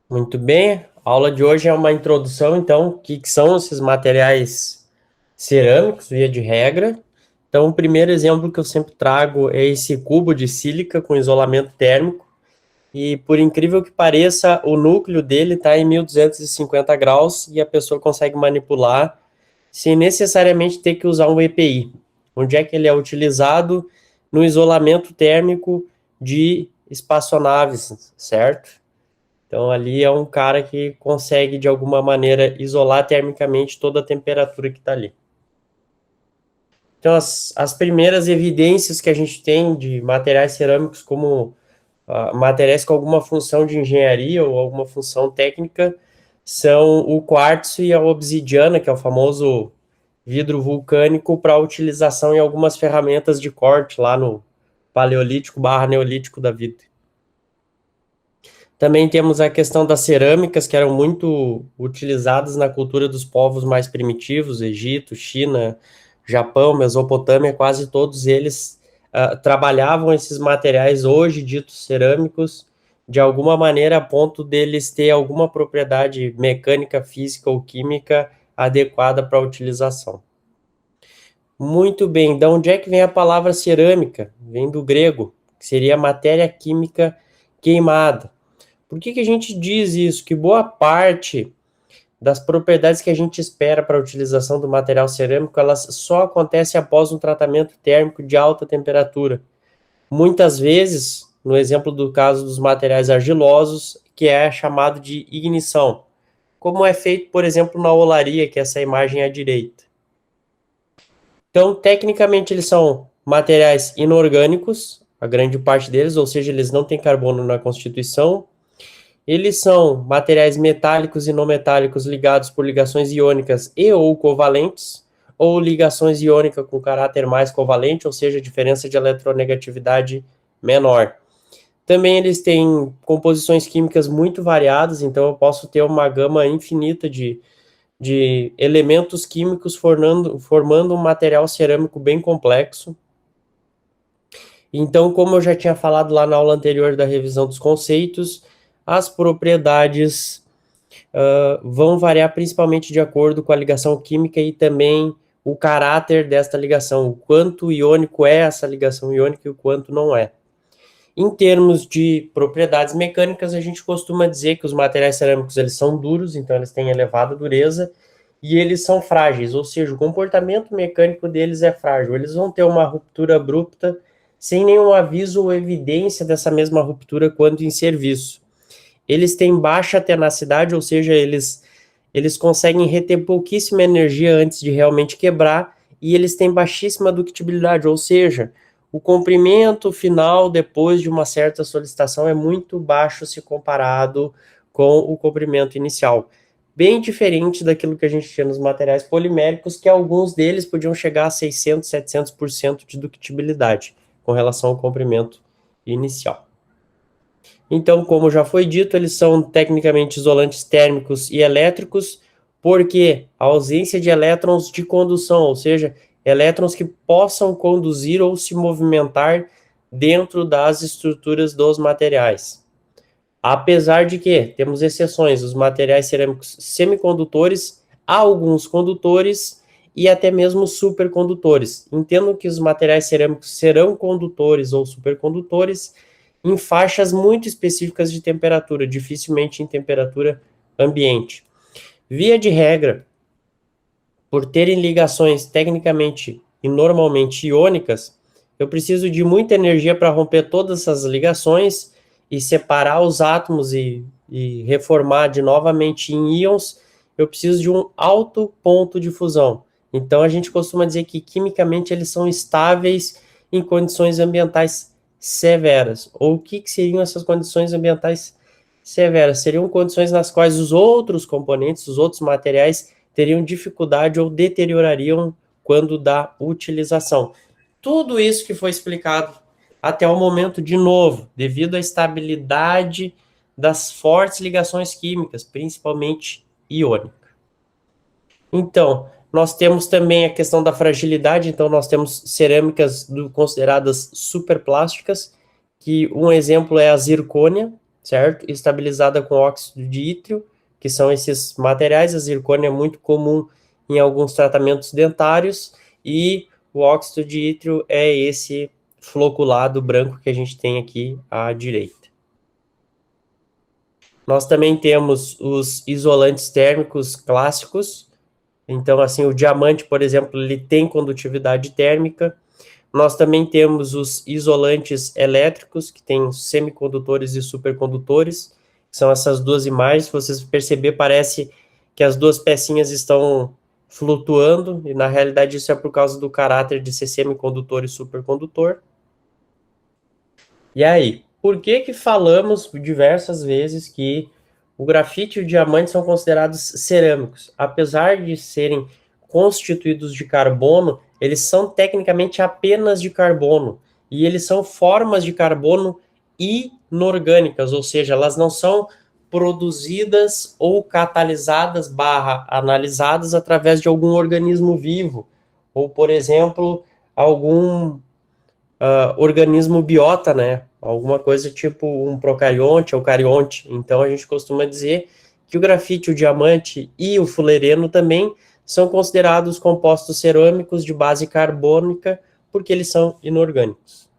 Muito bem, a aula de hoje é uma introdução, então, o que são esses materiais cerâmicos, via de regra. Então, o primeiro exemplo que eu sempre trago é esse cubo de sílica com isolamento térmico, e por incrível que pareça, o núcleo dele está em 1250 graus e a pessoa consegue manipular sem necessariamente ter que usar um EPI. Onde é que ele é utilizado? No isolamento térmico de espaçonaves, certo? Então, ali é um cara que consegue, de alguma maneira, isolar termicamente toda a temperatura que está ali. Então, as primeiras evidências que a gente tem de materiais cerâmicos como materiais com alguma função de engenharia ou alguma função técnica são o quartzo e a obsidiana, que é o famoso vidro vulcânico, para utilização em algumas ferramentas de corte lá no Paleolítico barra Neolítico da vida. Também temos a questão das cerâmicas, que eram muito utilizadas na cultura dos povos mais primitivos, Egito, China, Japão, Mesopotâmia, quase todos eles trabalhavam esses materiais hoje ditos cerâmicos de alguma maneira a ponto deles ter alguma propriedade mecânica, física ou química adequada para a utilização. Muito bem, de onde é que vem a palavra cerâmica? Vem do grego, que seria matéria química queimada. Por que a gente diz isso? Que boa parte das propriedades que a gente espera para a utilização do material cerâmico, elas só acontecem após um tratamento térmico de alta temperatura. Muitas vezes, no exemplo do caso dos materiais argilosos, que é chamado de ignição, como é feito, por exemplo, na olaria, que é essa imagem à direita. Então, tecnicamente, eles são materiais inorgânicos, a grande parte deles, ou seja, eles não têm carbono na constituição. Eles são materiais metálicos e não metálicos ligados por ligações iônicas e ou covalentes, ou ligações iônicas com caráter mais covalente, ou seja, diferença de eletronegatividade menor. Também eles têm composições químicas muito variadas, então eu posso ter uma gama infinita de elementos químicos formando um material cerâmico bem complexo. Então, como eu já tinha falado lá na aula anterior da revisão dos conceitos, as propriedades vão variar principalmente de acordo com a ligação química e também o caráter desta ligação, o quanto iônico é essa ligação iônica e o quanto não é. Em termos de propriedades mecânicas, a gente costuma dizer que os materiais cerâmicos eles são duros, então eles têm elevada dureza, e eles são frágeis, ou seja, o comportamento mecânico deles é frágil. Eles vão ter uma ruptura abrupta, sem nenhum aviso ou evidência dessa mesma ruptura quando em serviço. Eles têm baixa tenacidade, ou seja, eles conseguem reter pouquíssima energia antes de realmente quebrar, e eles têm baixíssima ductibilidade, ou seja, o comprimento final depois de uma certa solicitação é muito baixo se comparado com o comprimento inicial. Bem diferente daquilo que a gente tinha nos materiais poliméricos, que alguns deles podiam chegar a 600, 700% de ductibilidade com relação ao comprimento inicial. Então, como já foi dito, eles são tecnicamente isolantes térmicos e elétricos, porque a ausência de elétrons de condução, ou seja, elétrons que possam conduzir ou se movimentar dentro das estruturas dos materiais. Apesar de que temos exceções, os materiais cerâmicos semicondutores, alguns condutores e até mesmo supercondutores. Entendo que os materiais cerâmicos serão condutores ou supercondutores em faixas muito específicas de temperatura, dificilmente em temperatura ambiente. Via de regra, por terem ligações tecnicamente e normalmente iônicas, eu preciso de muita energia para romper todas essas ligações e separar os átomos e reformar de novamente em íons. Eu preciso de um alto ponto de fusão. Então a gente costuma dizer que quimicamente eles são estáveis em condições ambientais severas. Ou o que seriam essas condições ambientais severas? Seriam condições nas quais os outros componentes, os outros materiais teriam dificuldade ou deteriorariam quando da utilização. Tudo isso que foi explicado até o momento, de novo, devido à estabilidade das fortes ligações químicas, principalmente iônica. Então, nós temos também a questão da fragilidade, então nós temos cerâmicas consideradas superplásticas, que um exemplo é a zircônia. certo? Estabilizada com óxido de ítrio, que são esses materiais. A zircônia é muito comum em alguns tratamentos dentários, e o óxido de ítrio é esse floculado branco que a gente tem aqui à direita. Nós também temos os isolantes térmicos clássicos. Então, assim, o diamante, por exemplo, ele tem condutividade térmica. Nós também temos os isolantes elétricos, que tem semicondutores e supercondutores, que são essas duas imagens. Se vocês perceberem, parece que as duas pecinhas estão flutuando, e na realidade isso é por causa do caráter de ser semicondutor e supercondutor. E aí, por que falamos diversas vezes que o grafite e o diamante são considerados cerâmicos? Apesar de serem constituídos de carbono, eles são tecnicamente apenas de carbono, e eles são formas de carbono inorgânicas, ou seja, elas não são produzidas ou catalisadas / analisadas através de algum organismo vivo, ou, por exemplo, algum organismo biota, né? Alguma coisa tipo um procarionte ou carionte. Então a gente costuma dizer que o grafite, o diamante e o fulereno também são considerados compostos cerâmicos de base carbônica, porque eles são inorgânicos.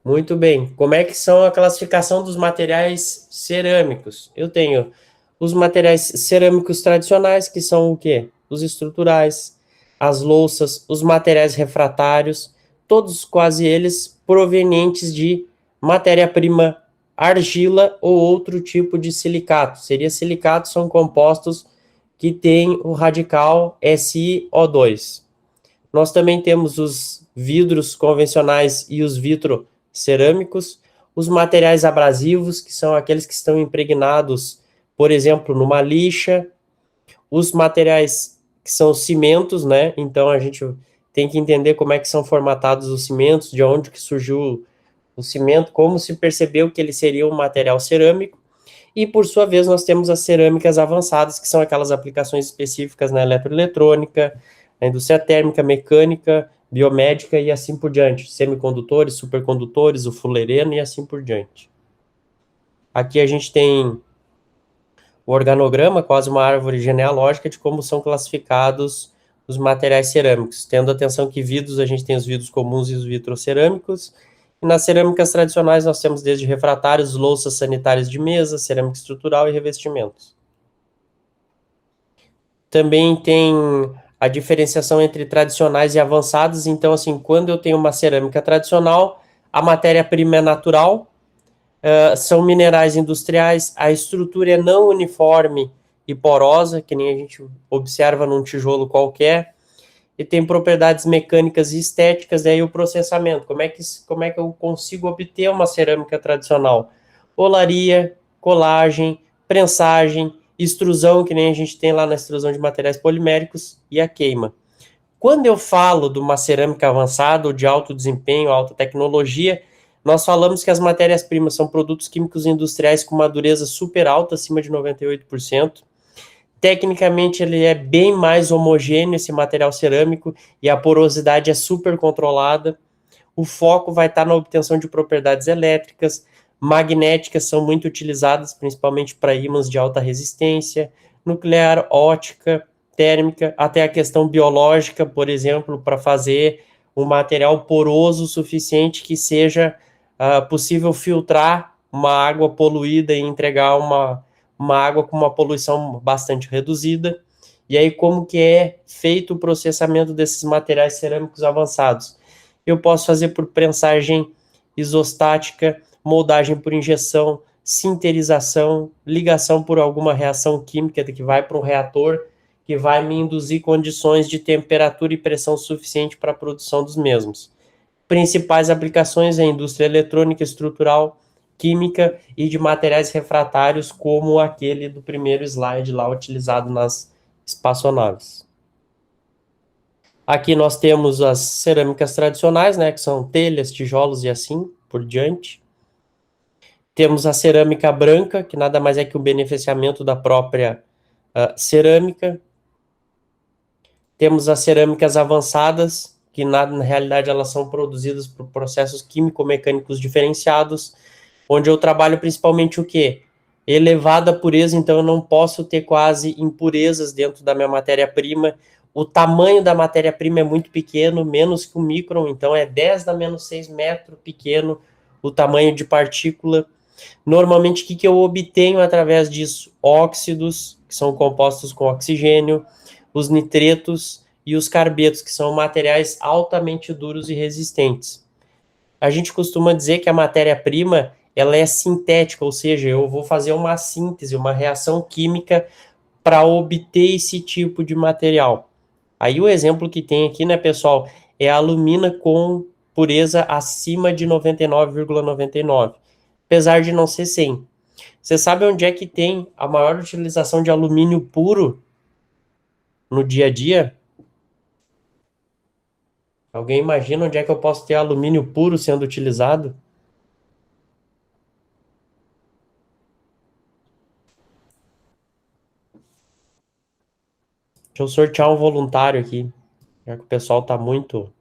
Muito bem. Como é que são a classificação dos materiais cerâmicos? Eu tenho os materiais cerâmicos tradicionais, que são o quê? Os estruturais, as louças, os materiais refratários, todos quase eles provenientes de matéria-prima argila ou outro tipo de silicato. Seria silicato, são compostos que têm o radical SiO2. Nós também temos os vidros convencionais e os vitrocerâmicos, os materiais abrasivos, que são aqueles que estão impregnados, por exemplo, numa lixa, os materiais que são cimentos, né? Então a gente tem que entender como é que são formatados os cimentos, de onde que surgiu o cimento, como se percebeu que ele seria um material cerâmico. E, por sua vez, nós temos as cerâmicas avançadas, que são aquelas aplicações específicas na eletroeletrônica, na indústria térmica, mecânica, biomédica e assim por diante. Semicondutores, supercondutores, o fulereno e assim por diante. Aqui a gente tem o organograma, quase uma árvore genealógica de como são classificados os materiais cerâmicos, tendo atenção que vidros, a gente tem os vidros comuns e os vitrocerâmicos, e nas cerâmicas tradicionais nós temos desde refratários, louças sanitárias de mesa, cerâmica estrutural e revestimentos. Também tem a diferenciação entre tradicionais e avançados. Então, assim, quando eu tenho uma cerâmica tradicional, a matéria-prima é natural, são minerais industriais, a estrutura é não uniforme e porosa, que nem a gente observa num tijolo qualquer, e tem propriedades mecânicas e estéticas, e aí o processamento. Como é que eu consigo obter uma cerâmica tradicional? Olaria, colagem, prensagem, extrusão, que nem a gente tem lá na extrusão de materiais poliméricos, e a queima. Quando eu falo de uma cerâmica avançada ou de alto desempenho, alta tecnologia, nós falamos que as matérias-primas são produtos químicos industriais com uma dureza super alta, acima de 98%. Tecnicamente, ele é bem mais homogêneo, esse material cerâmico, e a porosidade é super controlada. O foco vai estar na obtenção de propriedades elétricas, magnéticas são muito utilizadas, principalmente para ímãs de alta resistência, nuclear, ótica, térmica, até a questão biológica, por exemplo, para fazer um material poroso o suficiente que seja possível filtrar uma água poluída e entregar uma água com uma poluição bastante reduzida. E aí, como que é feito o processamento desses materiais cerâmicos avançados? Eu posso fazer por prensagem isostática, moldagem por injeção, sinterização, ligação por alguma reação química que vai para um reator, que vai me induzir condições de temperatura e pressão suficiente para a produção dos mesmos. Principais aplicações é a indústria eletrônica, estrutural, química e de materiais refratários, como aquele do primeiro slide lá utilizado nas espaçonaves. Aqui nós temos as cerâmicas tradicionais, né, que são telhas, tijolos e assim por diante. Temos a cerâmica branca, que nada mais é que o beneficiamento da própria cerâmica. Temos as cerâmicas avançadas, que na realidade elas são produzidas por processos químico-mecânicos diferenciados. onde eu trabalho principalmente o quê? Elevada pureza, então eu não posso ter quase impurezas dentro da minha matéria-prima. O tamanho da matéria-prima é muito pequeno, menos que um micron, então é 10 da menos 6 metro pequeno o tamanho de partícula. Normalmente, o que eu obtenho através disso? Óxidos, que são compostos com oxigênio, os nitretos e os carbetos, que são materiais altamente duros e resistentes. A gente costuma dizer que a matéria-prima ela é sintética, ou seja, eu vou fazer uma síntese, uma reação química para obter esse tipo de material. Aí o exemplo que tem aqui, né, pessoal, é a alumina com pureza acima de 99,99, apesar de não ser 100. Você sabe onde é que tem a maior utilização de alumínio puro no dia a dia? Alguém imagina onde é que eu posso ter alumínio puro sendo utilizado? Deixa eu sortear um voluntário aqui, já que o pessoal tá muito.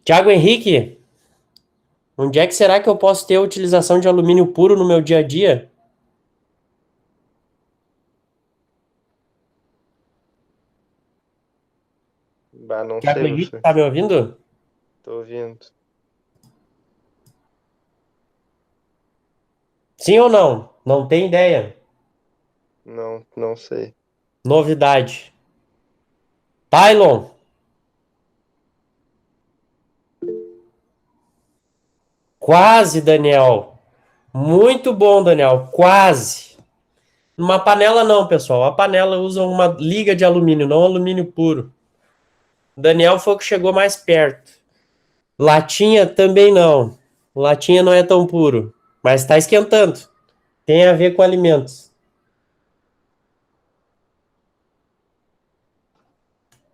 Tiago Henrique, onde é que será que eu posso ter a utilização de alumínio puro no meu dia a dia? Bah, não Tiago sei, Henrique, professor. tá me ouvindo? Tô ouvindo. Sim ou não? Não tem ideia. Não, não sei. Novidade. Tylon, quase, Daniel. Muito bom, Daniel. Quase. Numa panela não, pessoal. A panela usa uma liga de alumínio, não alumínio puro. Daniel foi o que chegou mais perto. Latinha também não. Latinha não é tão puro, mas está esquentando. Tem a ver com alimentos.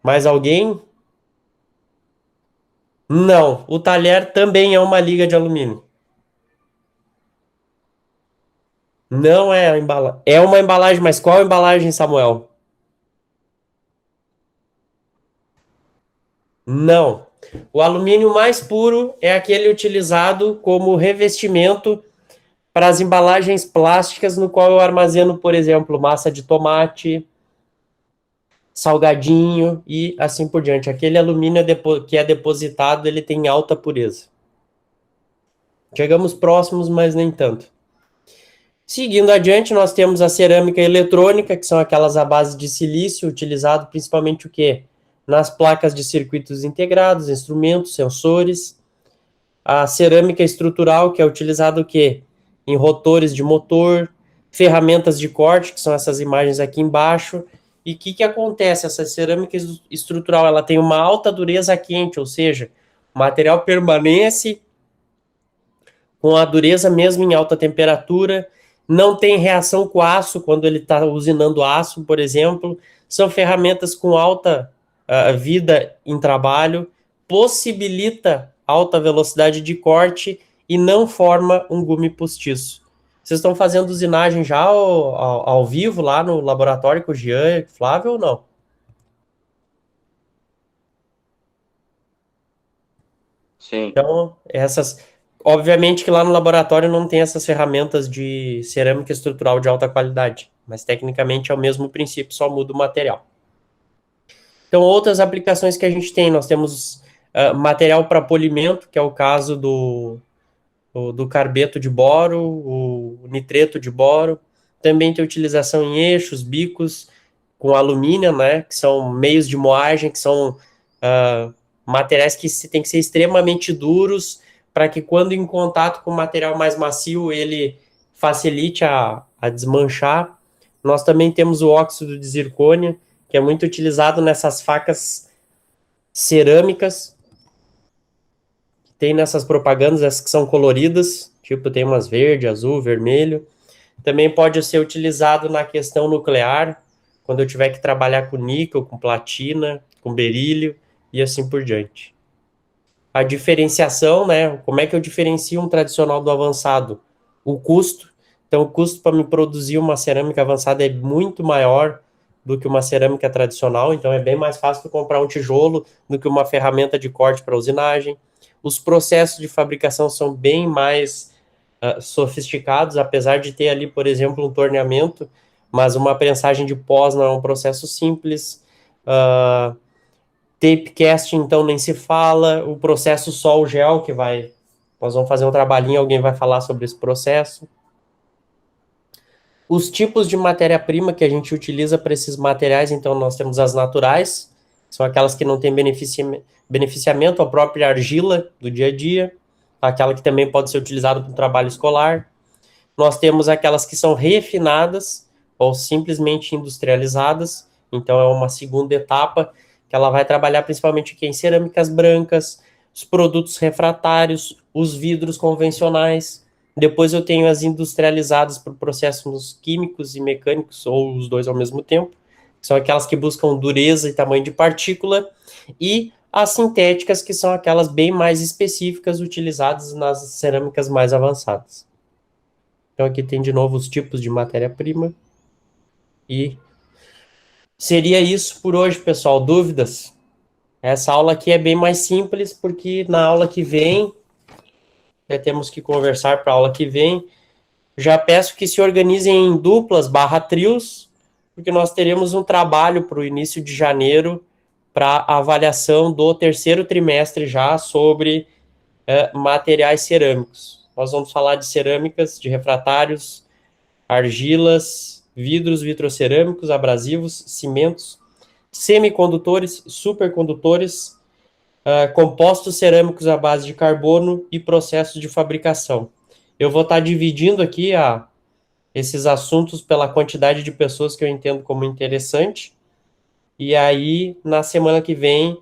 Mais alguém? Não. O talher também é uma liga de alumínio. Não é a embalagem. É uma embalagem, mas qual embalagem, Samuel? Não. O alumínio mais puro é aquele utilizado como revestimento para as embalagens plásticas, no qual eu armazeno, por exemplo, massa de tomate, salgadinho e assim por diante. Aquele alumínio que é depositado, ele tem alta pureza. Chegamos próximos, mas nem tanto. Seguindo adiante, nós temos a cerâmica eletrônica, que são aquelas à base de silício, utilizado principalmente o quê? Nas placas de circuitos integrados, instrumentos, sensores. A cerâmica estrutural, que é utilizado o quê? Em rotores de motor, ferramentas de corte, que são essas imagens aqui embaixo. E o que acontece? Essa cerâmica estrutural ela tem uma alta dureza quente, ou seja, o material permanece com a dureza mesmo em alta temperatura, não tem reação com aço quando ele está usinando aço, por exemplo. São ferramentas com alta vida em trabalho, possibilita alta velocidade de corte e não forma um gume postiço. Vocês estão fazendo usinagem já ao vivo lá no laboratório com o Jean e Flávio ou não? Sim. Então, obviamente que lá no laboratório não tem essas ferramentas de cerâmica estrutural de alta qualidade, mas tecnicamente é o mesmo princípio, só muda o material. Então, outras aplicações que a gente tem, nós temos material para polimento, que é o caso do carbeto de boro, o nitreto de boro. Também tem utilização em eixos, bicos, com alumínio, né, que são meios de moagem, que são materiais que têm que ser extremamente duros para que quando em contato com o material mais macio ele facilite a desmanchar. Nós também temos o óxido de zircônia, que é muito utilizado nessas facas cerâmicas, tem nessas propagandas, essas que são coloridas, tipo tem umas verde, azul, vermelho. Também pode ser utilizado na questão nuclear, quando eu tiver que trabalhar com níquel, com platina, com berílio e assim por diante. A diferenciação, né? Como é que eu diferencio um tradicional do avançado? O custo. Então, o custo para me produzir uma cerâmica avançada é muito maior do que uma cerâmica tradicional, então é bem mais fácil comprar um tijolo do que uma ferramenta de corte para usinagem. Os processos de fabricação são bem mais sofisticados, apesar de ter ali, por exemplo, um torneamento, mas uma prensagem de pós não é um processo simples. Tape casting, então, nem se fala. O processo sol-gel, que nós vamos fazer um trabalhinho, alguém vai falar sobre esse processo. Os tipos de matéria-prima que a gente utiliza para esses materiais, então, nós temos as naturais, são aquelas que não têm beneficiamento, a própria argila do dia a dia, aquela que também pode ser utilizada para o trabalho escolar. Nós temos aquelas que são refinadas ou simplesmente industrializadas, então é uma segunda etapa, que ela vai trabalhar principalmente aqui em cerâmicas brancas, os produtos refratários, os vidros convencionais. Depois eu tenho as industrializadas por processos químicos e mecânicos, ou os dois ao mesmo tempo, que são aquelas que buscam dureza e tamanho de partícula, e as sintéticas, que são aquelas bem mais específicas, utilizadas nas cerâmicas mais avançadas. Então aqui tem de novo os tipos de matéria-prima. E seria isso por hoje, pessoal. Dúvidas? Essa aula aqui é bem mais simples, porque na aula que vem, temos que conversar para a aula que vem. Já peço que se organizem em duplas / trios, porque nós teremos um trabalho para o início de janeiro, para avaliação do terceiro trimestre já sobre materiais cerâmicos. Nós vamos falar de cerâmicas, de refratários, argilas, vidros vitrocerâmicos, abrasivos, cimentos, semicondutores, supercondutores, compostos cerâmicos à base de carbono e processos de fabricação. Eu vou estar dividindo aqui esses assuntos pela quantidade de pessoas que eu entendo como interessante, e aí, na semana que vem,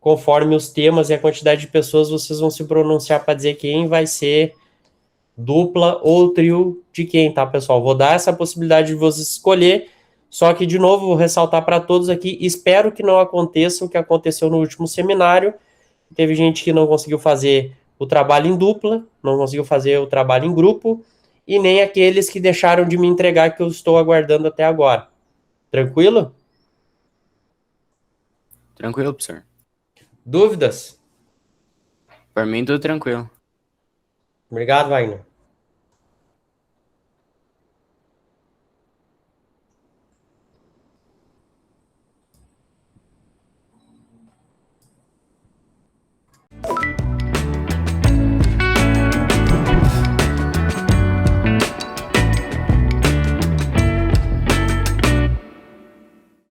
conforme os temas e a quantidade de pessoas, vocês vão se pronunciar para dizer quem vai ser dupla ou trio de quem, tá, pessoal? Vou dar essa possibilidade de vocês escolher, só que, de novo, vou ressaltar para todos aqui, espero que não aconteça o que aconteceu no último seminário. Teve gente que não conseguiu fazer o trabalho em dupla, não conseguiu fazer o trabalho em grupo, e nem aqueles que deixaram de me entregar, que eu estou aguardando até agora. Tranquilo? Tranquilo, professor. Dúvidas? Por mim, tudo tranquilo. Obrigado, Wagner.